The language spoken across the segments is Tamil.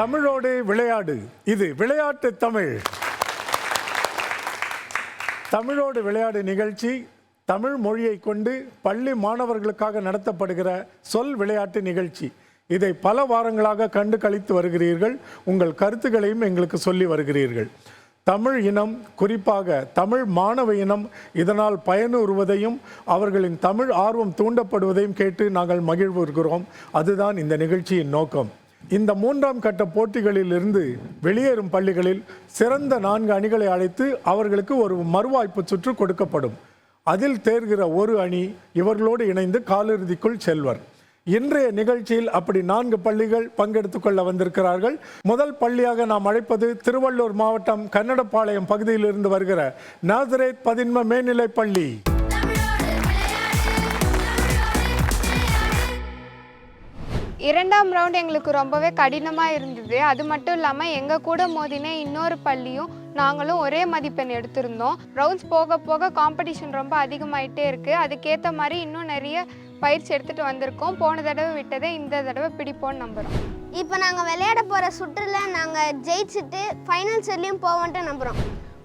தமிழோடு விளையாடு. இது விளையாட்டு தமிழ். தமிழோடு விளையாடு நிகழ்ச்சி தமிழ் மொழியை கொண்டு பள்ளி மாணவர்களுக்காக நடத்தப்படுகிற சொல் விளையாட்டு நிகழ்ச்சி. இதை பல வாரங்களாக கண்டு கழித்து வருகிறீர்கள். உங்கள் கருத்துக்களையும் எங்களுக்கு சொல்லி வருகிறீர்கள். தமிழ் இனம், குறிப்பாக தமிழ் மாணவ இனம் இதனால் பயனுறுவதையும் அவர்களின் தமிழ் ஆர்வம் தூண்டப்படுவதையும் கேட்டு நாங்கள் மகிழ்வுறுகிறோம். அதுதான் இந்த நிகழ்ச்சியின் நோக்கம். இந்த 3ஆம் கட்ட போட்டிகளில் இருந்து வெளியேறும் பள்ளிகளில் சிறந்த 4 அணிகளை அழைத்து அவர்களுக்கு ஒரு மறுவாய்ப்பு சுற்று கொடுக்கப்படும். அதில் தேர்கிற ஒரு அணி இவர்களோடு இணைந்து காலிறுதிக்குள் செல்வர். இன்றைய நிகழ்ச்சியில் அப்படி 4 பள்ளிகள் பங்கெடுத்துக் கொள்ள வந்திருக்கிறார்கள். முதல் பள்ளியாக நாம் அழைப்பது திருவள்ளூர் மாவட்டம் கன்னடப்பாளையம் பகுதியிலிருந்து வருகிற நாசரேத் பதின்ம மேல்நிலை பள்ளி. இரண்டாம் ரவுண்ட் எங்களுக்கு ரொம்பவே கடினமாக இருந்தது. அது மட்டும் இல்லாமல் எங்கள் கூட மோதினே இன்னொரு பள்ளியும் நாங்களும் ஒரே மதிப்பெண் எடுத்திருந்தோம். ரவுண்ட்ஸ் போக போக காம்படிஷன் ரொம்ப அதிகமாகிட்டே இருக்குது. அதுக்கேற்ற மாதிரி இன்னும் நிறைய பயிற்சி எடுத்துகிட்டு வந்திருக்கோம். போன தடவை விட்டதை இந்த தடவை பிடிப்போன்னு நம்புகிறோம். இப்போ நாங்கள் விளையாட போகிற சுற்றில் நாங்கள் ஜெயிச்சுட்டு ஃபைனல் செல்லையும் போவோன்ட்டு நம்புகிறோம்.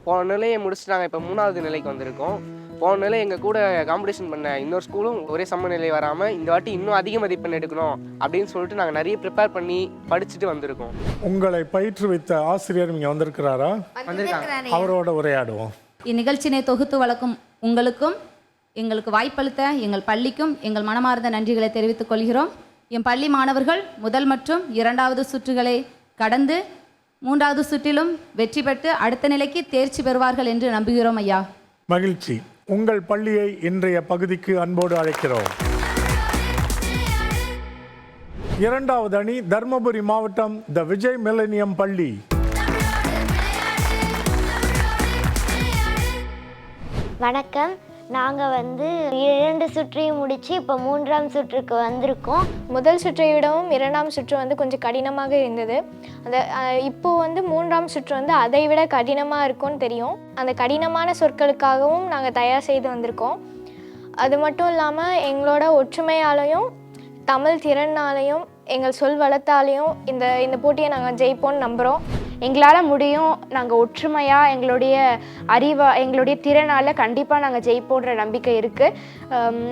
போன நிலையை முடிச்சுட்டு நாங்கள் இப்போ 3ஆவது நிலைக்கு வந்திருக்கோம். போன நிலை எங்கள் கூட காம்படிஷன் பண்ண இன்னொரு ஸ்கூலும் ஒரே சமநிலை வராமல் இந்த வாட்டி இன்னும் அதிக மதிப்பெண் எடுக்கணும் அப்படின்னு சொல்லிட்டு நாங்கள் நிறைய ப்ரிப்பேர் பண்ணி படிச்சுட்டு வந்திருக்கோம். உங்களை பயிற்றுவித்த ஆசிரியர் இங்கே வந்திருக்கிறாரா? வந்திருக்காங்க. அவரோட உரையாடுவோம். இந்நிகழ்ச்சியினை தொகுத்து வழங்கும் உங்களுக்கும் எங்களுக்கு வாய்ப்பளித்த எங்கள் பள்ளிக்கும் எங்கள் மனமார்ந்த நன்றிகளை தெரிவித்துக் கொள்கிறோம். என் பள்ளி மாணவர்கள் முதல் மற்றும் 2வது சுற்றுகளை கடந்து 3வது சுற்றிலும் வெற்றி பெற்று அடுத்த நிலைக்கு தேர்ச்சி பெறுவார்கள் என்று நம்புகிறோம் ஐயா. மகிழ்ச்சி. உங்கள் பள்ளியை இன்றைய பகுதிக்கு அன்போடு அழைக்கிறோம். 2வது அணி தர்மபுரி மாவட்டம் த விஜய் மில்லேனியம் பள்ளி. வணக்கம். நாங்கள் 2 சுற்றையும் முடித்து இப்போ 3ஆம் சுற்றுக்கு வந்திருக்கோம். முதல் சுற்றை விடவும் 2ஆம் சுற்று கொஞ்சம் கடினமாக இருந்தது. இப்போது 3ஆம் சுற்று அதை விட கடினமாக இருக்கும்னு தெரியும். அந்த கடினமான சொற்களுக்காகவும் நாங்கள் தயார் செய்து வந்திருக்கோம். அது மட்டும் இல்லாமல் எங்களோட ஒற்றுமையாலையும் தமிழ் திறனாலையும் எங்கள் சொல் வளத்தாலையும் இந்த போட்டியை நாங்கள் ஜெயிப்போம்னு நம்புகிறோம். எங்களால் முடியும். நாங்கள் ஒற்றுமையாக எங்களுடைய திறனால் கண்டிப்பாக நாங்கள் ஜெயிப்போன்ற நம்பிக்கை இருக்குது.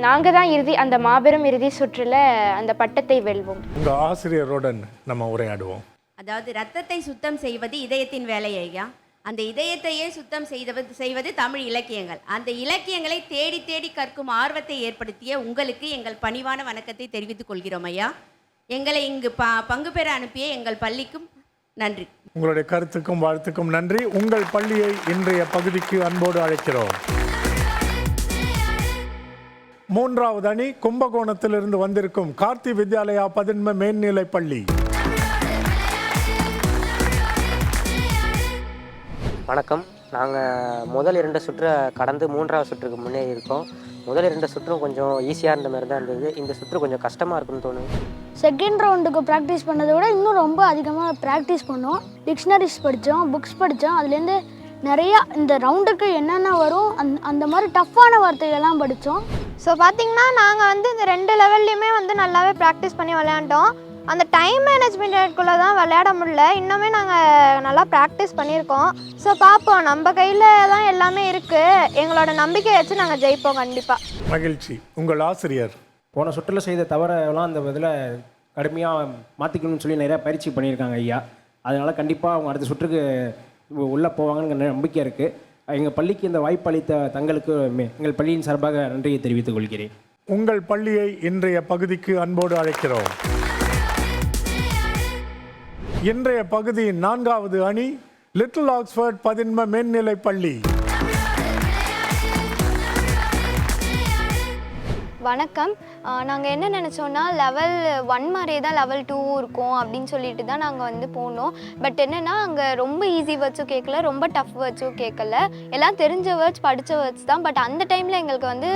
நாங்கள் தான் அந்த மாபெரும் இறுதி சுற்றில் அந்த பட்டத்தை வெல்வோம். உங்கள் ஆசிரியருடன் நம்ம உரையாடுவோம். அதாவது ரத்தத்தை சுத்தம் செய்வது இதயத்தின் வேலை ஐயா. அந்த இதயத்தையே சுத்தம் செய்வது தமிழ் இலக்கியங்கள். அந்த இலக்கியங்களை தேடி தேடி கற்கும் ஆர்வத்தை ஏற்படுத்திய உங்களுக்கு எங்கள் பணிவான வணக்கத்தை தெரிவித்துக் கொள்கிறோம் ஐயா. எங்களை இங்கு பங்கு பெற அனுப்பிய எங்கள் பள்ளிக்கும் நன்றி. உங்களுடைய கருத்துக்கும் வாழ்த்துக்கும் நன்றி. உங்கள் பள்ளியை இன்றைய பகுதிக்கு அன்போடு அழைக்கிறோம். 3வது அணி கும்பகோணத்திலிருந்து வந்திருக்கும் கார்த்தி வித்யாலயா பதின்ம மேல்நிலை பள்ளி. வணக்கம். நாங்கள் முதல் 2 சுற்றை கடந்து 3ஆவது சுற்றுக்கு முன்னேறி இருக்கோம். முதல் 2 சுற்றும் கொஞ்சம் ஈஸியாக இருந்த மாதிரி தான் இருந்தது. இந்த சுற்று கொஞ்சம் கஷ்டமாக இருக்குன்னு தோணுது. செகண்ட் ரவுண்டுக்கு ப்ராக்டிஸ் பண்ணதை விட இன்னும் ரொம்ப அதிகமாக ப்ராக்டிஸ் பண்ணோம். டிக்ஷனரிஸ் படித்தோம், புக்ஸ் படித்தோம். அதுலேருந்து நிறையா இந்த ரவுண்டுக்கு என்னென்ன வரும் அந்த மாதிரி டஃப்பான வார்த்தைகள்லாம் படித்தோம். ஸோ பார்த்திங்கன்னா நாங்கள் இந்த 2 லெவல்லையுமே நல்லாவே ப்ராக்டிஸ் பண்ணி விளையாண்டோம். அந்த டைம் மேனேஜ்மெண்ட்டுக்குள்ளே தான் விளையாட முடியல. இன்னுமே நாங்கள் நல்லா ப்ராக்டிஸ் பண்ணியிருக்கோம். ஸோ பார்ப்போம், நம்ம கையில் தான் எல்லாமே இருக்குது. எங்களோட நம்பிக்கையை வச்சு நாங்கள் ஜெயிப்போம் கண்டிப்பாக. மகிழ்ச்சி. உங்கள் ஆசிரியர் போன சுற்றில் செய்த தவறெல்லாம் அந்த இதில் கடுமையாக மாற்றிக்கணும்னு சொல்லி நிறையா பயிற்சி பண்ணியிருக்காங்க ஐயா. அதனால் கண்டிப்பாக அவங்க அடுத்த சுற்றுக்கு உள்ளே போவாங்கன்னு நம்பிக்கை இருக்குது. எங்கள் பள்ளிக்கு இந்த வாய்ப்பு அளித்த தங்களுக்கு எங்கள் பள்ளியின் சார்பாக நன்றியை தெரிவித்துக் கொள்கிறேன். உங்கள் பள்ளியை இன்றைய பகுதிக்கு அன்போடு அழைக்கிறோம். இன்றைய பகுதியின் 4வது அணி லிட்டில் ஆக்ஸ்ஃபோர்ட் பதின்ம மேல்நிலை பள்ளி. வணக்கம். நாங்கள் என்ன நினச்சோன்னா லெவல் 1 மாதிரியே தான் லெவல் 2 இருக்கும் அப்படின்னு சொல்லிட்டு தான் நாங்கள் போனோம். பட் என்னென்னா அங்கே ரொம்ப ஈஸி வேர்ட்ஸும் கேட்கல, ரொம்ப டஃப் வேர்ட்ஸும் கேட்கல. எல்லாம் தெரிஞ்ச வேர்ட்ஸ், படித்த வேர்ட்ஸ் தான். பட் அந்த டைமில் எங்களுக்கு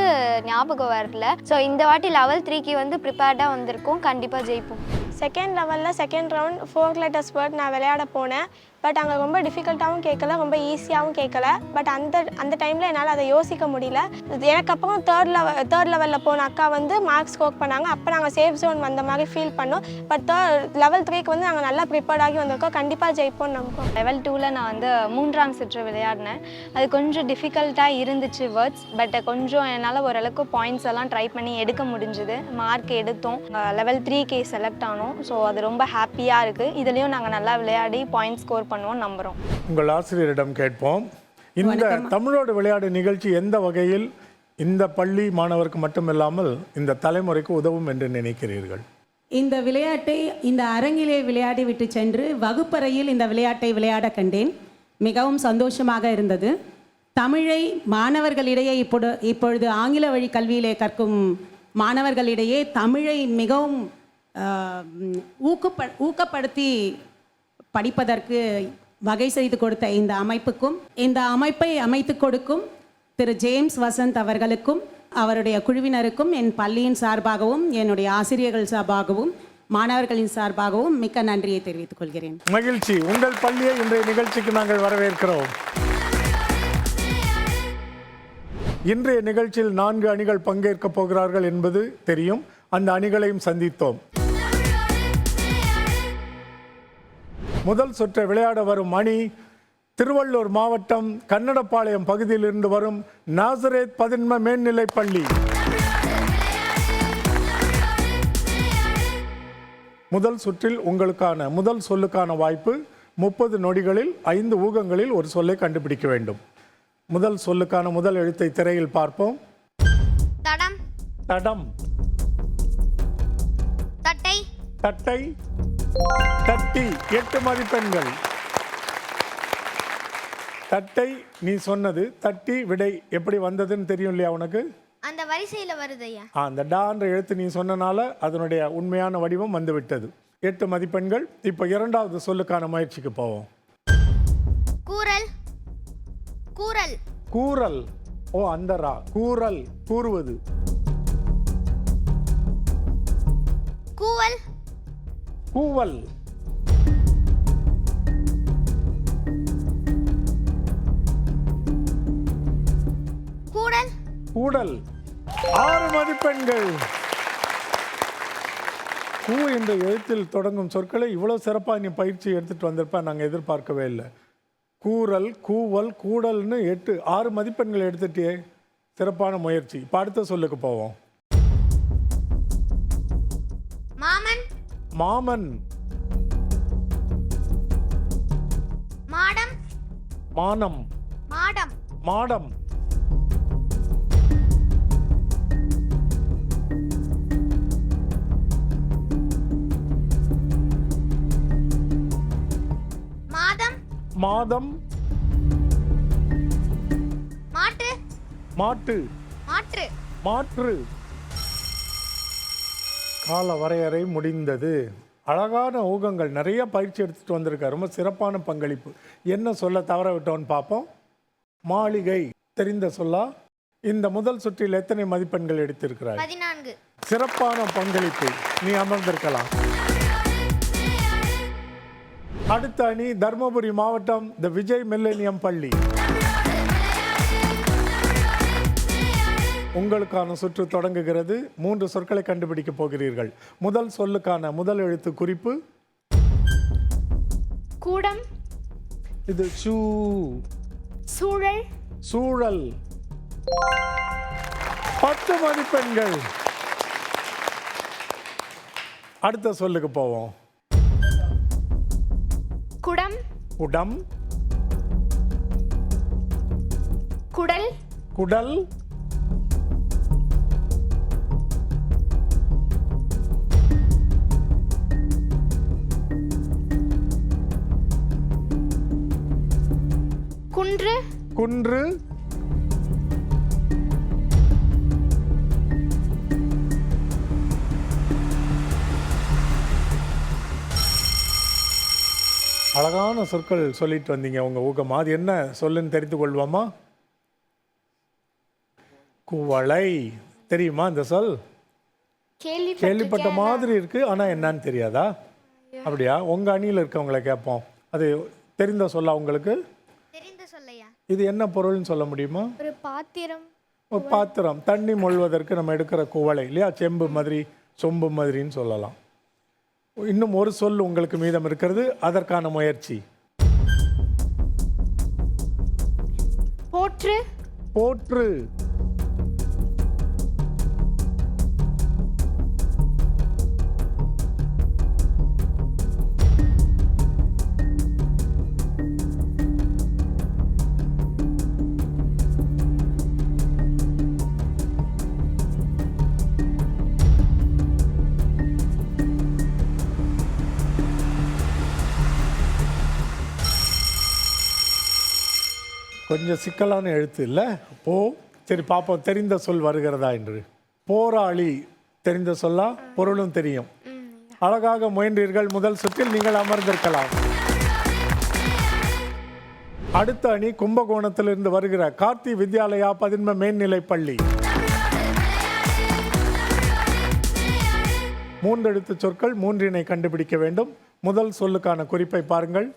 ஞாபகம் வரல. ஸோ இந்த வாட்டி லெவல் 3க்கு ப்ரிப்பேர்டாக வந்திருக்கோம். கண்டிப்பாக ஜெயிப்போம். செகண்ட் லெவலில் செகண்ட் ரவுண்ட் 4 லெட்டர்ஸ் வேர்ட் நான் விளையாட போனேன். பட் அங்கே ரொம்ப டிஃபிகல்ட்டாகவும் கேட்கல, ரொம்ப ஈஸியாகவும் கேட்கல. பட் அந்த டைமில் என்னால் அதை யோசிக்க முடியல. எனக்கு அப்புறம் தேர்ட் லெவலில் போன அக்கா வந்து மார்க்ஸ் ஸ்கோர் பண்ணாங்க. அப்போ நாங்கள் சேஃப் ஜோன் வந்த மாதிரி ஃபீல் பண்ணோம். பட் லெவல் 3க்கு வந்து நாங்கள் நல்லா ப்ரிப்பேர்ட் ஆகி வந்திருக்கோம். கண்டிப்பாக ஜெயிப்போம்னு நம்புகிறோம். லெவல் 2ல் நான் வந்து 3ஆம் சுற்று விளையாடினேன். அது கொஞ்சம் டிஃபிகல்ட்டாக இருந்துச்சு வேர்ட்ஸ். பட் கொஞ்சம் என்னால் ஓரளவுக்கு பாயிண்ட்ஸ் எல்லாம் ட்ரை பண்ணி எடுக்க முடிஞ்சுது. மார்க் எடுத்தோம். லெவல் 3க்கு செலக்ட் ஆனோம். ஸோ அது ரொம்ப ஹாப்பியாக இருக்குது. இதுலேயும் நாங்கள் நல்லா விளையாடி பாயிண்ட் ஸ்கோர் பண்ணுவோம்னு நம்புகிறோம். உங்கள் ஆசிரியரிடம் கேட்போம். இந்த தமிழோடு விளையாடு நிகழ்ச்சி எந்த வகையில் இந்த பள்ளி மாணவருக்கு மட்டுமில்லாமல் இந்த தலைமுறைக்கு உதவும் என்று நினைக்கிறீர்கள்? இந்த விளையாட்டை இந்த அரங்கிலே விளையாடி விட்டு சென்று வகுப்பறையில் இந்த விளையாட்டை விளையாட கண்டேன். மிகவும் சந்தோஷமாக இருந்தது. தமிழை மாணவர்களிடையே இப்பொழுது ஆங்கில வழி கல்வியிலே கற்கும் மாணவர்களிடையே தமிழை மிகவும் ஊக்கப்படுத்தி படிப்பதற்கு வகை செய்து கொடுத்த இந்த அமைப்புக்கும், இந்த அமைப்பை அமைத்து கொடுக்கும் திரு ஜேம்ஸ் வசந்த் அவர்களுக்கும் அவருடைய குழுவினருக்கும் என் பள்ளியின் சார்பாகவும் என்னுடைய ஆசிரியர்கள் சார்பாகவும் மாணவர்களின் சார்பாகவும் மிக்க நன்றியை தெரிவித்துக் கொள்கிறேன். மகிழ்ச்சி. உங்கள் பள்ளியை இன்றைய நிகழ்ச்சிக்கு நாங்கள் வரவேற்கிறோம். இன்றைய நிகழ்ச்சியில் 4 அணிகள் பங்கேற்க போகிறார்கள் என்பது தெரியும். அந்த அணிகளையும் சந்தித்தோம். முதல் சுற்றை விளையாட வரும் அணி திருவள்ளூர் மாவட்டம் கன்னடப்பாளையம் பகுதியிலிருந்து வரும் நாசரேத் பதின்ம மேல்நிலைப் பள்ளி. முதல் சுற்றில் உங்களுக்கான முதல் சொல்லுக்கான வாய்ப்பு 30 நொடிகளில் 5 ஊகங்களில் ஒரு சொல்லை கண்டுபிடிக்க வேண்டும். முதல் சொல்லுக்கான முதல் எழுத்தை திரையில் பார்ப்போம். தடம். தடம். தட்டை. தட்டை. தட்டி. 8 மதிப்பெண்கள். தட்டை நீ சொன்னது. தட்டி விடை எப்படி வந்ததுன்னு தெரியும் இல்லையா உனக்கு? அந்த வரிசையில் வருதையா? அந்த டான்ற எழுத்து நீ சொன்னனால அதனுடைய உண்மையான வடிவம் வந்து விட்டது. 8 மதிப்பெண்கள். இப்போ 2வது சொல்லுக்கான முயற்சிக்கு போவோம். கூறல். கூறல். கூறல். ஓ அந்த ரா. கூறல் கூறுவது. கூவல். கூவல். கூடல். கூடல். 6 மதிப்பெண்கள். கூ என்ற எழுத்தில் தொடங்கும் சொற்களை இவ்வளவு சிறப்பாக நீ பயிற்சி எடுத்துட்டு வந்திருப்ப நாங்கள் எதிர்பார்க்கவே இல்லை. கூறல், கூவல், கூடல்னு 6 மதிப்பெண்கள் எடுத்துட்டே. சிறப்பான முயற்சி. இப்போ அடுத்த சொல்லுக்கு போவோம். மாமன். மாமன். மாடம். மானம். மாடம். மாடம். மாதம். மாதம். மாட்டு. மாட்டு. மாற்று. மாற்று. கால வரையறை முடிந்தது. அழகான ஊகங்கள், நிறைய பயிற்சி எடுத்துட்டு வந்திருக்காரு. ரொம்ப சிறப்பான பங்களிப்பு. என்ன சொல்ல தவற விட்டோன்னு பார்ப்போம். மாளிகை. தெரிந்த சொல்லா? இந்த முதல் சுற்றில் எத்தனை மதிப்பெண்கள் எடுத்திருக்கிறாய்? 14. சிறப்பான பங்களிப்பு. நீ அமர்ந்திருக்கலாம். அடுத்த அணி தர்மபுரி மாவட்டம் த விஜய் மில்லேனியம் பள்ளி. உங்களுக்கான சுற்று தொடங்குகிறது. 3 சொற்களை கண்டுபிடிக்க போகிறீர்கள். முதல் சொல்லுக்கான முதல் எழுத்து குறிப்பு. கூடம். இது சூ. சூழல். சூழல். 10 மதிப்பெண்கள். அடுத்த சொல்லுக்கு போவோம். குடம். குடம். குடல். குடல். குன்று. குன்று. அழகான சொற்கள் சொல்லிட்டு வந்தீங்க உங்க ஊக்கமா. அது என்ன சொல்லுன்னு தெரிந்து கொள்வோமா? குவளை. தெரியுமா இந்த சொல்? கேள்விப்பட்ட மாதிரி இருக்கு, ஆனா என்னன்னு தெரியாதா? அப்படியா? உங்க அணியில் இருக்கவங்களை கேட்போம். அது தெரிந்த சொல்லா உங்களுக்கு? தெரிந்து சொல்லையா. இது என்ன பொருள்னு சொல்ல முடியுமா? ஒரு பாத்திரம். ஒரு பாத்திரம், தண்ணி மொள்வதற்கு நம்ம எடுக்கிற குவளை இல்லையா, செம்பு மாதிரி சொம்பு மாதிரின்னு சொல்லலாம். இன்னும் ஒரு சொல் உங்களுக்கு மீதம் இருக்கிறது, அதற்கான முயற்சி. போற்று. போற்று. கொஞ்சம் சிக்கலான எழுத்து இல்லை? போ. சரி பார்ப்போம் தெரிந்த சொல் வருகிறதா என்று. போராளி தெரிந்த சொல்லா, பொருளும் தெரியும். அழகாக முயன்றீர்கள். முதல் சுற்றில் நீங்கள் அமர்ந்திருக்கலாம். அடுத்த அணி கும்பகோணத்திலிருந்து வருகிற கார்த்தி வித்யாலயா பதின்ம மேல்நிலை பள்ளி. 3 எழுத்து சொற்கள், 3 கண்டுபிடிக்க வேண்டும். முதல் சொல்லுக்கான குறிப்பை பாருங்கள்.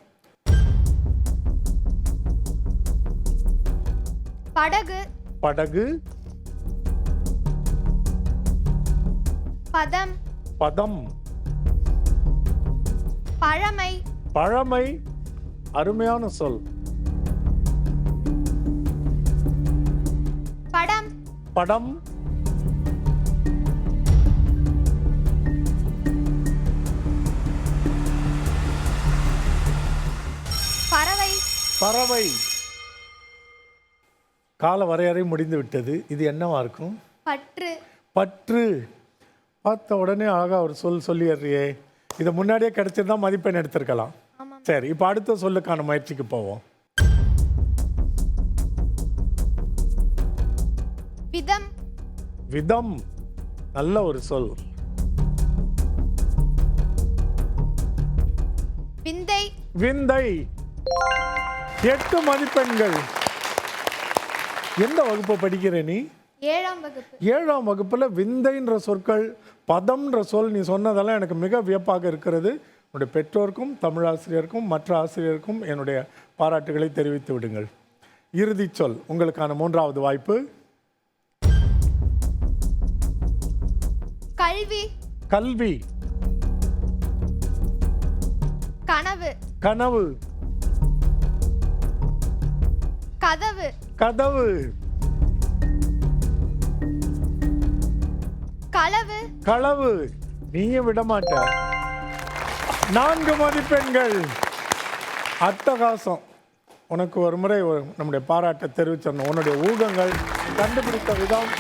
படகு. படகு. பதம். பதம். பழமை. பழமை. அருமையான சொல். படம். படம். பறவை. பறவை. கால வரையறை முடிந்து விட்டது. இது என்னவா இருக்கும்? பற்று. பற்று. பார்த்த உடனே அழகா ஒரு சொல் சொல்லிடுறியே. இதை முன்னாடியே கிடைச்சிருந்தா மதிப்பெண் எடுத்திருக்கலாம். சரி, இப்போ அடுத்த சொல்லுக்கான முயற்சிக்கு போவோம். விதம். விதம். நல்ல ஒரு சொல். விந்தை. விந்தை. 8 மதிப்பெண்கள். எந்த வகுப்பு படிக்கிற நீ? 7ஆம் வகுப்பு. 7ஆம் வகுப்புல விந்தைன்ற சொற்கள், பதம்ன்ற சொல் நீ சொன்னதெல்லாம் எனக்கு மிக வியப்பாக இருக்கிறது. உன்னுடைய பெற்றோருக்கும் தமிழாசிரியருக்கும் மற்ற ஆசிரியருக்கும் என்னுடைய பாராட்டுகளை தெரிவித்து விடுங்கள். இறுதி சொல் உங்களுக்கான 3வது வாய்ப்பு. கல்வி. கல்வி. கனவு. கனவு. கதவு. கதவு. களவு. களவு. நீயும் விட மாட்ட. 4 மதிப்பெண்கள். அட்டகாசம். உனக்கு ஒரு முறை நம்முடைய பாராட்டை தெரிவிச்சிடணும். உன்னுடைய ஊகங்கள், கண்டுபிடித்த விதம்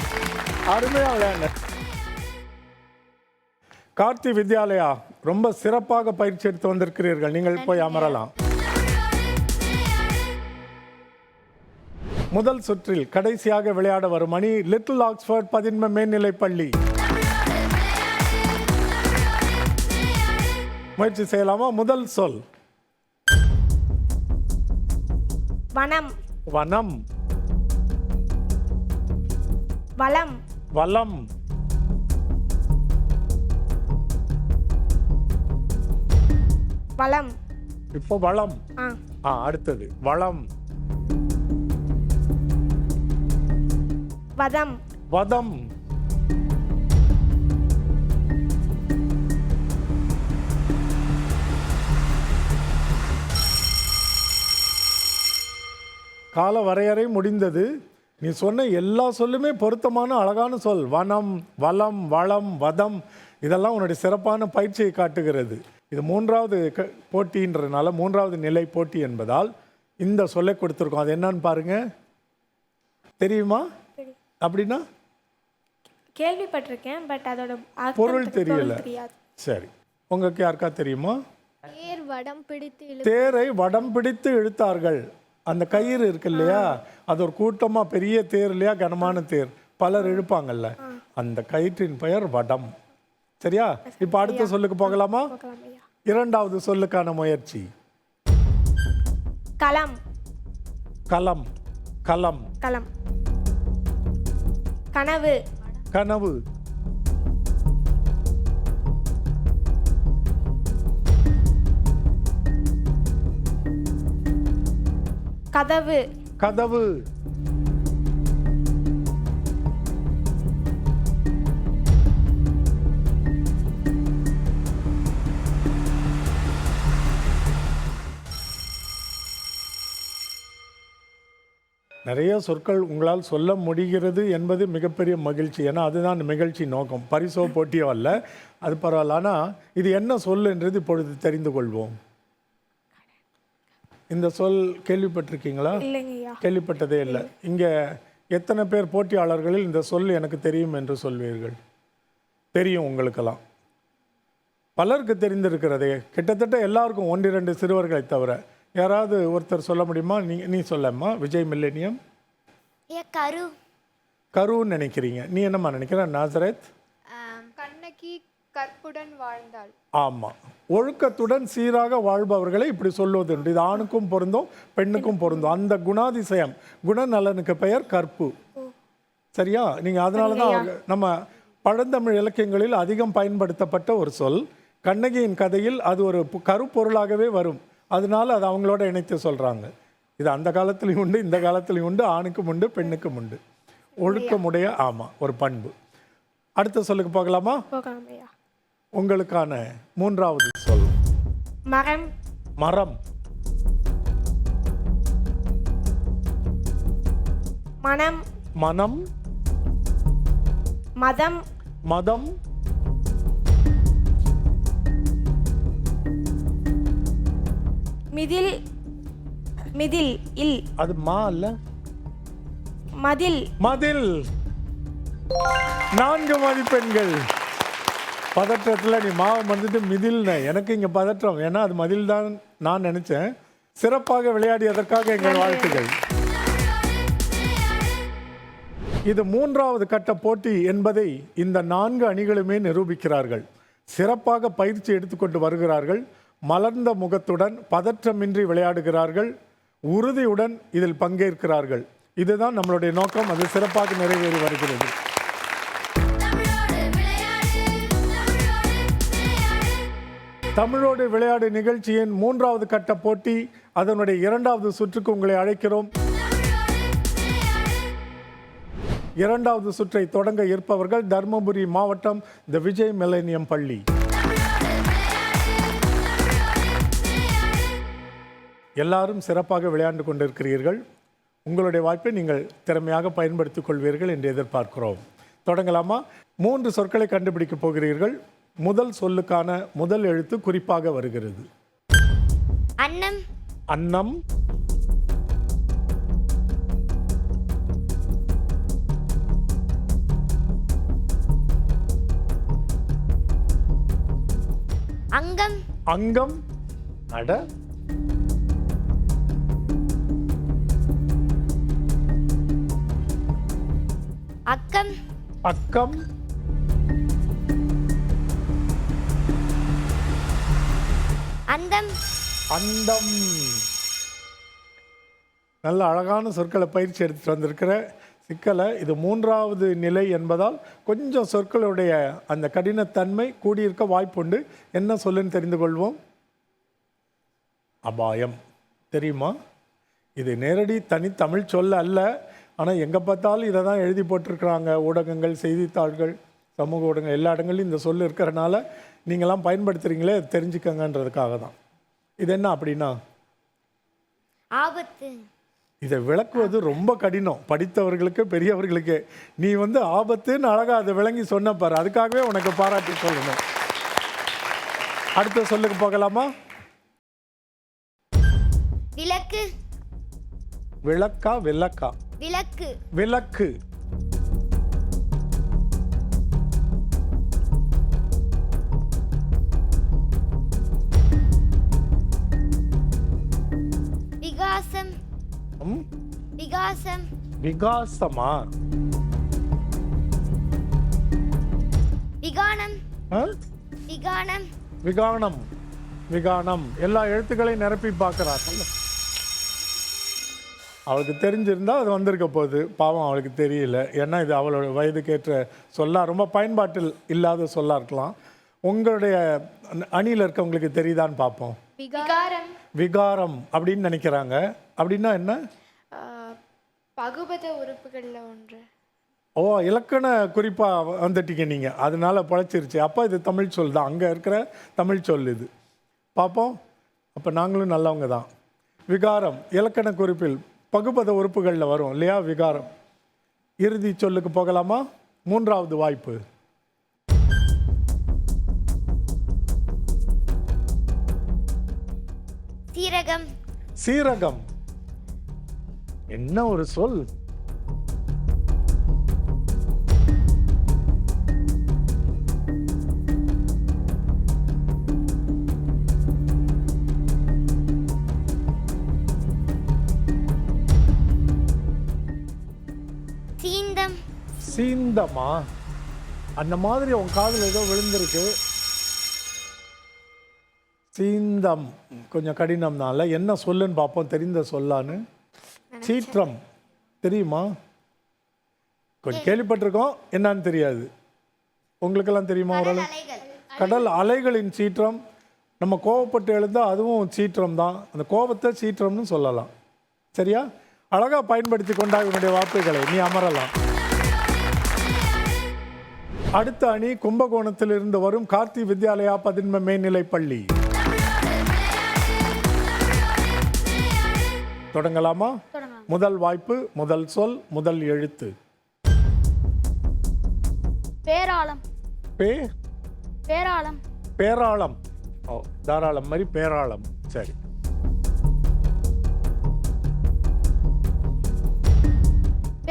அருமையாக விளையாண்ட. கார்த்தி வித்யாலயா ரொம்ப சிறப்பாக பயிற்சி எடுத்து வந்திருக்கிறீர்கள். நீங்கள் போய் அமரலாம். முதல் சுற்றில் கடைசியாக விளையாட வரும் அணி லிட்டில் ஆக்ஸ்போர்ட் பதின்ம மேல்நிலை பள்ளி. முயற்சி செய்யலாமா? முதல் சொல். வனம். வனம். வளம். வளம். வளம். இப்போ வளம். அடுத்தது வளம். வதம். வதம். கால வரையறை முடிந்தது. நீ சொன்ன எல்லா சொல்லுமே பொருத்தமான அழகான சொல். வனம், வளம், வளம், வதம் இதெல்லாம் உன்னுடைய சிறப்பான பயிற்சியை காட்டுகிறது. இது 3வது போட்டின்றதுனால 3வது நிலை போட்டி என்பதால் இந்த சொல்லை கொடுத்துருக்கோம். அது என்னன்னு பாருங்க. தெரியுமா? அப்படின்னா கேள்விப்பட்டிருக்கேன், பட் அதோட பொருள் தெரியல. சரி, உங்களுக்கு யாருக்கா தெரியுமா? தேர் வடம் பிடித்து தேரை வடம் பிடித்து இழுத்தார்கள். அந்த கயிறு இருக்கு இல்லையா, அது ஒரு கூட்டமாக பெரிய தேர் இல்லையா, கனமான தேர், பலர் இழுப்பாங்கல்ல, அந்த கயிற்றின் பெயர் வடம். சரியா? இப்போ அடுத்த சொல்லுக்கு போகலாமா? 2வது சொல்லுக்கான முயற்சி. களம். களம். களம். களம். கனவு. கனவு. கதவு. கதவு. நிறைய சொற்கள் உங்களால் சொல்ல முடிகிறது என்பது மிகப்பெரிய மகிழ்ச்சி. ஏன்னா அதுதான் இந்த நிகழ்ச்சி நோக்கம். பரிசோ போட்டியோ அல்ல, அது பரவாயில்ல. ஆனால் இது என்ன சொல் என்றது இப்பொழுது தெரிந்து கொள்வோம். இந்த சொல் கேள்விப்பட்டிருக்கீங்களா? இல்லைங்கய்யா. கேள்விப்பட்டதே இல்லை. இங்கே எத்தனை பேர் போட்டியாளர்களில் இந்த சொல் எனக்கு தெரியும் என்று சொல்வீர்கள்? தெரியும் உங்களுக்கெல்லாம். பலருக்கு தெரிந்திருக்கிறதே, கிட்டத்தட்ட எல்லாருக்கும், 1-2 சிறுவர்களை தவிர. யாராவது ஒருத்தர் சொல்ல முடியுமா? நீ சொல்லம்மா. விஜய் மில்லேனியம். கரு. கருன்னு நினைக்கிறீங்க. நீ என்னம்மா நினைக்கிற நாசரத்? கண்ணகி கற்புடன் வாழ்ந்தாள். ஆமாம், ஒழுக்கத்துடன் சீராக வாழ்பவர்களை இப்படி சொல்லுவது உண்டு. இது ஆணுக்கும் பொருந்தும் பெண்ணுக்கும் பொருந்தும். அந்த குணாதிசயம், குணநலனுக்கு பெயர் கற்பு. சரியா? நீங்கள் அதனால தான் நம்ம பழந்தமிழ் இலக்கியங்களில் அதிகம் பயன்படுத்தப்பட்ட ஒரு சொல். கண்ணகியின் கதையில் அது ஒரு கருப்பொருளாகவே வரும். அதனால அது அவங்களோட இணைத்து சொல்கிறாங்க. இது அந்த காலத்துலேயும் உண்டு, இந்த காலத்துலேயும் உண்டு. ஆணுக்கும் உண்டு, பெண்ணுக்கும் உண்டு. ஒழுக்கமுடைய ஆமாம் ஒரு பண்பு. அடுத்த சொல்லுக்கு போகலாமா? போகலாமையா. உங்களுக்கான 3வது சொல் மரம். மரம். மனம். மனம். மதம். மதம். மிதில். மிதில் இல். அது மா அல்ல, மதில். மதில். 4 மதிப்பெண்கள். பதற்றத்தில் நீ மாவை வந்துட்டு மிதில்ன. எனக்கு இங்கே பதற்றம், ஏன்னா அது மதில் தான் நான் நினச்சேன். சிறப்பாக விளையாடியதற்காக எங்கள் வாழ்த்துக்கள். இது 3வது கட்ட போட்டி என்பதை இந்த 4 அணிகளுமே நிரூபிக்கிறார்கள். சிறப்பாக பயிற்சி எடுத்துக்கொண்டு வருகிறார்கள். மலர்ந்த முகத்துடன் பதற்றமின்றி விளையாடுகிறார்கள். உறுதியுடன் இதில் பங்கேற்கிறார்கள். இதுதான் நம்மளுடைய நோக்கம். அது சிறப்பாக நிறைவேறி வருகிறது. தமிழோடு விளையாடு நிகழ்ச்சியின் 3வது கட்ட போட்டி, அதனுடைய 2வது சுற்றுக்கு உங்களை அழைக்கிறோம். 2வது சுற்றை தொடங்க இருப்பவர்கள் தர்மபுரி மாவட்டம் தி விஜய் மில்லேனியம் பள்ளி. எல்லாரும் சிறப்பாக விளையாண்டு கொண்டிருக்கிறீர்கள். உங்களுடைய வாய்ப்பை நீங்கள் திறமையாக பயன்படுத்திக் கொள்வீர்கள் என்று எதிர்பார்க்கிறோம். தொடங்கலாமா? 3 சொற்களை கண்டுபிடிக்கப் போகிறீர்கள். முதல் சொல்லுக்கான முதல் எழுத்து குறிப்பாக வருகிறது. அன்னம். அன்னம். அங்கம். அங்கம். அட. அக்கம். அக்கம். அந்தம். அண்டம். நல்ல அழகான சொற்களை பயிற்சி எடுத்துட்டு வந்திருக்கிற சிக்கலை. இது 3வது நிலை என்பதால் கொஞ்சம் சொற்களுடைய அந்த கடினத்தன்மை கூடியிருக்க வாய்ப்புண்டு. என்ன சொல்லுன்னு தெரிந்து கொள்வோம். அபாயம். தெரியுமா? இது நேரடி தனித்தமிழ் சொல்ல அல்ல. ஆனால் எங்கே பார்த்தாலும் இதை தான் எழுதி போட்டிருக்கிறாங்க. ஊடகங்கள், செய்தித்தாள்கள், சமூக ஊடகங்கள் எல்லா இடங்கள்லையும் இந்த சொல் இருக்கிறனால நீங்களாம் பயன்படுத்துகிறீங்களே, தெரிஞ்சுக்கங்கன்றதுக்காக தான். இது என்ன அப்படின்னா? ஆபத்து. இதை விளக்குவது ரொம்ப கடினம், படித்தவர்களுக்கு, பெரியவர்களுக்கு. நீ ஆபத்துன்னு அழகாக அதை விளங்கி சொன்ன பாரு, அதுக்காகவே உனக்கு பாராட்டி சொல்லணும். அடுத்த சொல்லுக்கு போகலாமா? விளக்கு. விளக்கா விளக்கா? விளக்கு. விளக்கு. விகாசம். விகாசம். விகாசமா? விகானம். விகானம். விகானம். விகானம். எல்லா எழுத்துக்களையும் நிரப்பி பார்க்குறாங்க. அவளுக்கு தெரிஞ்சிருந்தால் அது வந்திருக்க போகுது. பாவம் அவளுக்கு தெரியல. ஏன்னா இது அவளோட வயதுக்கேற்ற சொல்ல, ரொம்ப பயன்பாட்டில் இல்லாத சொல்லா இருக்கலாம். உங்களுடைய அணியில் இருக்கவங்களுக்கு தெரியுதான்னு பார்ப்போம். விகாரம். விகாரம் அப்படின்னு நினைக்கிறாங்க. அப்படின்னா என்ன? பகுபத உறுப்புகளில் ஒன்று. ஓ, இலக்கண குறிப்பாக வந்துட்டீங்க நீங்கள், அதனால பழச்சிருச்சு. அப்போ இது தமிழ் சொல் தான், அங்கே இருக்கிற தமிழ் சொல் இது. பார்ப்போம். அப்போ நாங்களும் நல்லவங்க தான். விகாரம் இலக்கண குறிப்பில் பகுபத உறுப்புகளில் வரும் இல்லையா? விகாரம். இறுதி சொல்லுக்கு போகலாமா? 3வது வாய்ப்பு. சீரகம். சீரகம். என்ன ஒரு சொல்! சீந்தம். சீந்தமா? அந்த மாதிரி உன் காதில் ஏதோ விழுந்திருக்கு. சீந்தம் கொஞ்சம் கடினம்னால என்ன சொல்லுன்னு பார்ப்போம், தெரிந்த சொல்லான்னு. சீற்றம் தெரியுமா? கொஞ்சம் கேள்விப்பட்டிருக்கோம், என்னன்னு தெரியாது. உங்களுக்கெல்லாம் தெரியுமா? ஓரளவு. கடல் அலைகளின் சீற்றம். நம்ம கோவப்பட்டு எழுந்தால் அதுவும் சீற்றம் தான். அந்த கோபத்தை சீற்றம்னு சொல்லலாம். சரியா? அழகாக பயன்படுத்தி கொண்டா இவனுடைய வார்த்தைகளை. நீ அமரலாம். அடுத்த அணி கும்பகோணத்தில் இருந்து வரும் கார்த்தி வித்யாலயா பதின்ம மேல்நிலை பள்ளி. தொடங்கலாமா? முதல் வாய்ப்பு, முதல் சொல், முதல் எழுத்து. பேராளம். பேராளம். பேராளம். ஓ, தாராளம் மாதிரி பேராளம். சரி.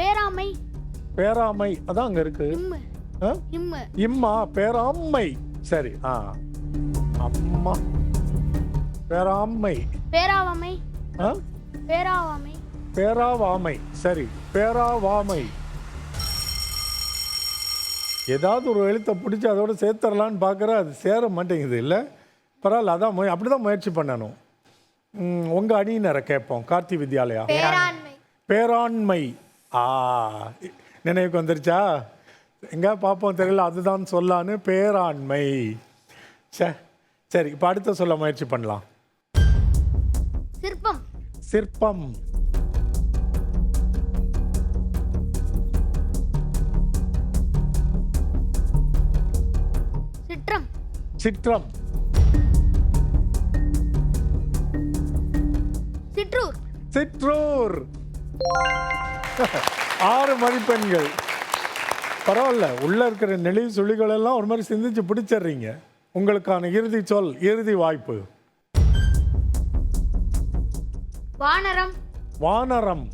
பேராமை. பேராமை அதான் அங்க இருக்கு. இம்மா. பேராமை. சரி. அம்மா. பேராமை. பேராவாமை. பேராவாமை. பேராவாமை. சரி. பேராவாமை. ஏதாவது ஒரு எழுத்தை பிடிச்சி அதோட சேர்த்துடலான்னு பார்க்குற, அது சேர மாட்டேங்குது. இல்லை பரவாயில்ல, அதான் அப்படிதான் முயற்சி பண்ணணும். உங்கள் அணியினரை கேட்போம். கார்த்தி வித்யாலயா. பேராண்மை. நினைவுக்கு வந்துருச்சா? எங்க பார்ப்போம், தெரியல. அதுதான் சொல்லான்னு. பேராண்மை. சரி, இப்போ அடுத்த சொல்ல முயற்சி பண்ணலாம். சிற்பம். சிற்பம். சிற்றம். சிற்றம். சிற்றூர். சிற்றூர். 6 மதிப்பெண்கள். பரவாயில்ல, உள்ள இருக்கிற நெளிவு சுழிகள் எல்லாம் ஒரு மாதிரி சிந்திச்சு பிடிச்சிடுறீங்க. உங்களுக்கான இறுதி சொல், இறுதி வாய்ப்பு. வானரம். வானரம்.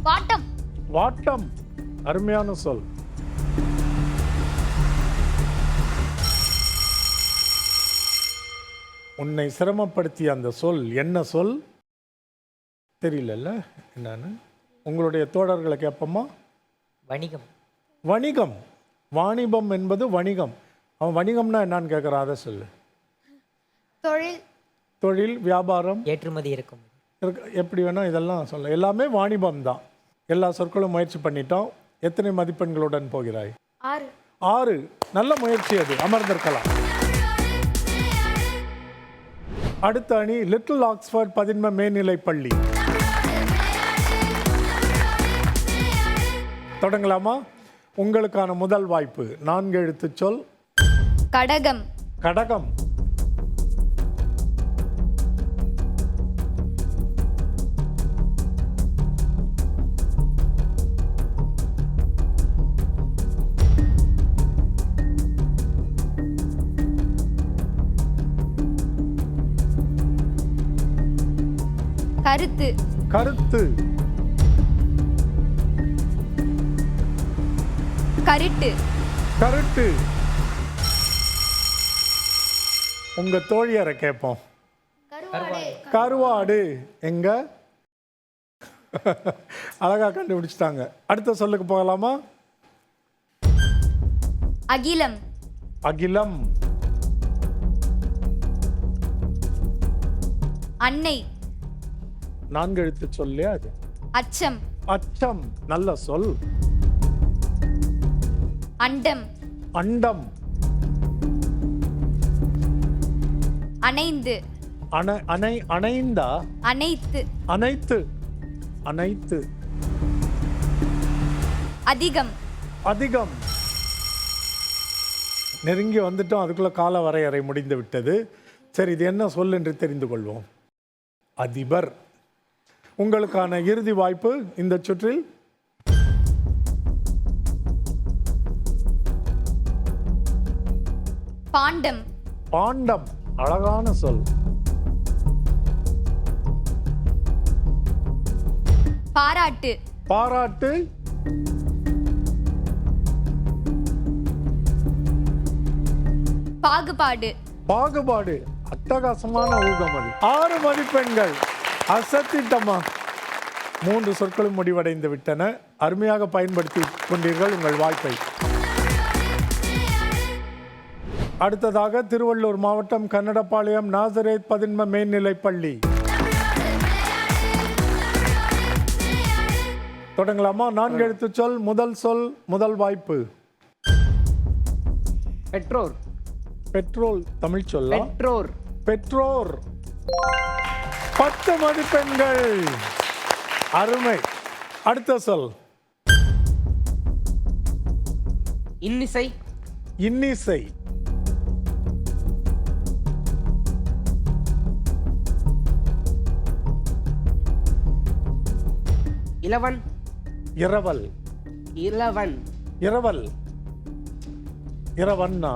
வாட்டம். வாட்டம். அருமையான சொல். உன்னை சிரமப்படுத்திய அந்த சொல் என்ன சொல் தெரியல. என்னன்னு உங்களுடைய தோழர்களை கேட்போமா? வணிகம். வணிகம். வாணிபம் என்பது வணிகம். அவன் வணிகம்னா என்னன்னு கேட்குறான், அதை சொல்லு. தொழில். தொழில், வியாபாரம், ஏற்றுமதி இருக்கும். எப்படி வேணால் இதெல்லாம் சொல்ல. எல்லாமே வாணிபம் தான். எல்லா சொற்களும் முயற்சி பண்ணிட்டோம். எத்தனை மதிப்பெண்களுடன் போகிறாய்? 6. நல்ல முயற்சி. அது அமர்ந்திருக்கலாம். அடுத்த அணி லிட்டில் ஆக்ஸ்ஃபோர்ட் பதின்ம மேல்நிலை பள்ளி. தொடங்கலாமா? உங்களுக்கான முதல் வாய்ப்பு. 4 எழுத்து சொல். கடகம். கடகம். கருத்து. கருத்து. கருட்டு. கருட்டு. உங்க தோழியரை கேட்போம். கருவாடு. எங்க? அழகா கண்டுபிடிச்சிட்டாங்க. அடுத்த சொல்லுக்கு போகலாமா? அகிலம். அகிலம். அன்னை. 4 எழுத்து சொல்லியா அது? அச்சம். அச்சம், நல்ல சொல். அண்டம். அண்டம். அணைந்து. அணைந்தா? அனைத்து. அனைத்து. அனைத்து. அதிகம். அதிகம். நெருங்கி வந்துட்டோம், அதுக்குள்ள கால வரையறை முடிந்து விட்டது. சரி, இது என்ன சொல் என்று தெரிந்து கொள்வோம். அதிபர். உங்களுக்கான இறுதி வாய்ப்பு இந்த சுற்றில். பாண்டம். பாண்டம், அழகான சொல். பாராட்டு. பாராட்டு. பாகுபாடு. பாகுபாடு, அட்டகாசமான ஊகம் அது. 6 மதிப்பெண்கள். அசத்திட்டமா. 3 சொற்களும் முடிவடைந்து விட்டன. அருமையாக பயன்படுத்தி கொண்டீர்கள் உங்கள் வாய்ப்பை. அடுத்ததாக திருவள்ளூர் மாவட்டம் கன்னடபாளையம் நாசரேத் பதின்ம மேல்நிலைப் பள்ளி. தொடங்கலாமா? 4 எழுத்து சொல். முதல் சொல், முதல் வாய்ப்பு. பெற்றோர். பெட்ரோல், தமிழ் சொல்ல. பெற்றோர். பெற்றோர். 10 மதிப்பெண்கள். அருமை. அடுத்த சொல். இன்னிசை. இன்னிசை. இலவன். இரவல். இலவன். இரவல். இரவன்னா?